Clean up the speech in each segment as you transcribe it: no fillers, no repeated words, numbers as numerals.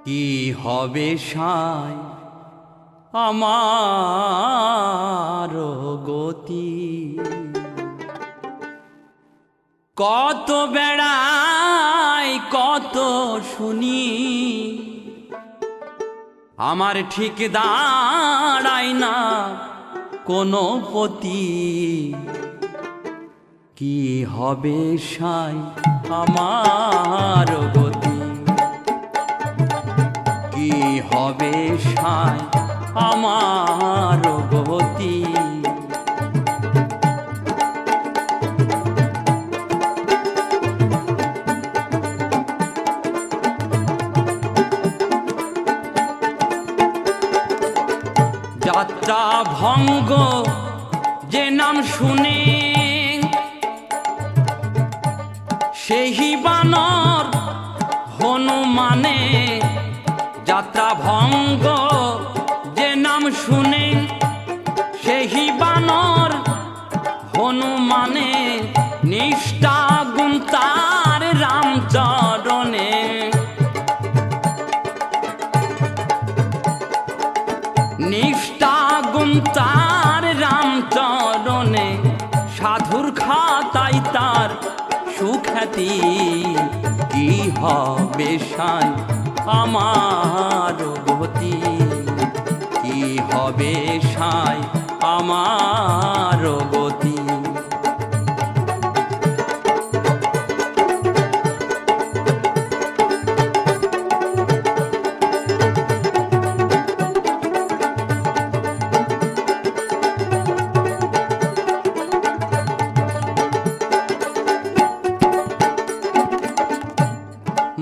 কি হবে সাই আমার গতি। কত বেড়াই কত শুনি, আমার ঠিক দাঁড়ায় না কোনো পতি। কি হবে সাই আমার গতি, কি হবে সাই আমার গতি। যাত্রা ভঙ্গ যে নাম শুনে, সেই বানর হনুমানে। যাত্রা ভঙ্গ যে নাম শুনে, সেই বানর হনুমানে। নিষ্ঠা গুণ তার রামচরণে, নিষ্ঠা গুণ তার রামচরণে। সাধুর খাতাই তার সুখ্যাতি। কি হবে সাই আমার গতি, কি হবে সাই আমার গতি।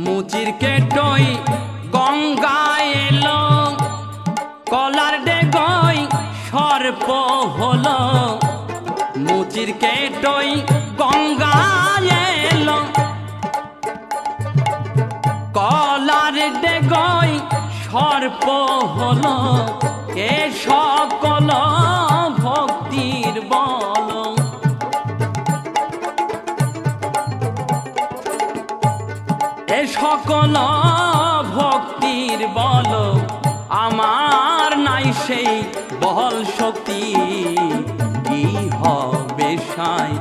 মুচির কেটই গঙ্গায় এলো, কলার ডেগই সর্প হলো। মুচির কেটই গঙ্গায় এলো, কলার ডেগই সর্প হলো। এ সকল ভক্তির বল, এ সকল ভক্তির বল। আমার নাই সেই বল শক্তি। কি হবে সাই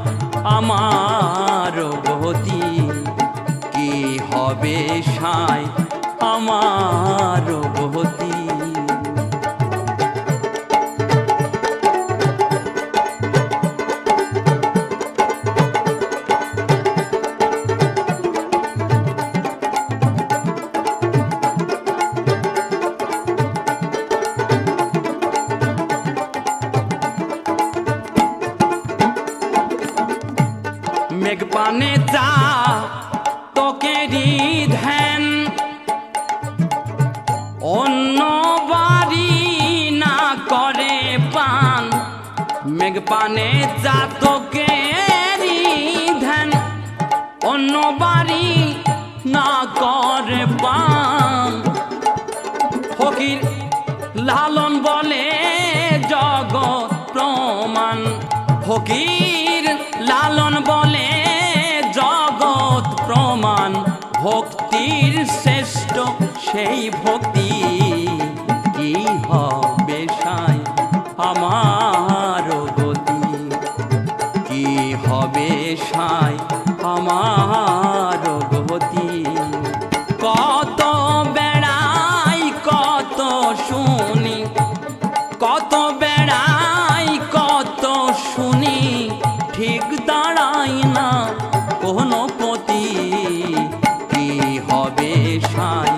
আমার গতি, কি হবে সাই আমার গতি। মেঘ পানে চা তোকেরি ধ্যান, অন্য বাড়ি না করে পান। মেঘ পানে চা তোকেরি ধ্যান, অন্য বাড়ি না করে পান। ফকির লালন বলে জগৎ প্রমাণ, ফকির লালন বলে জগৎ প্রমাণ। ভক্তির শ্রেষ্ঠ সেই ভক্তি। কি হবে সাই আমার গতি, কি হবে সাই আমার গতি। কত বেড়াই কত শুনি, কত বেড়াই কত শুনি। ঠিক দাঁড়ায় না কোনো পতি। কি হবে সাই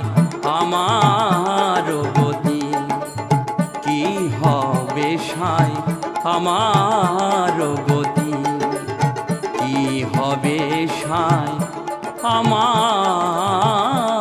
আমার গতি, কি হবে সাই আমার গতি, কি হবে সাই আমার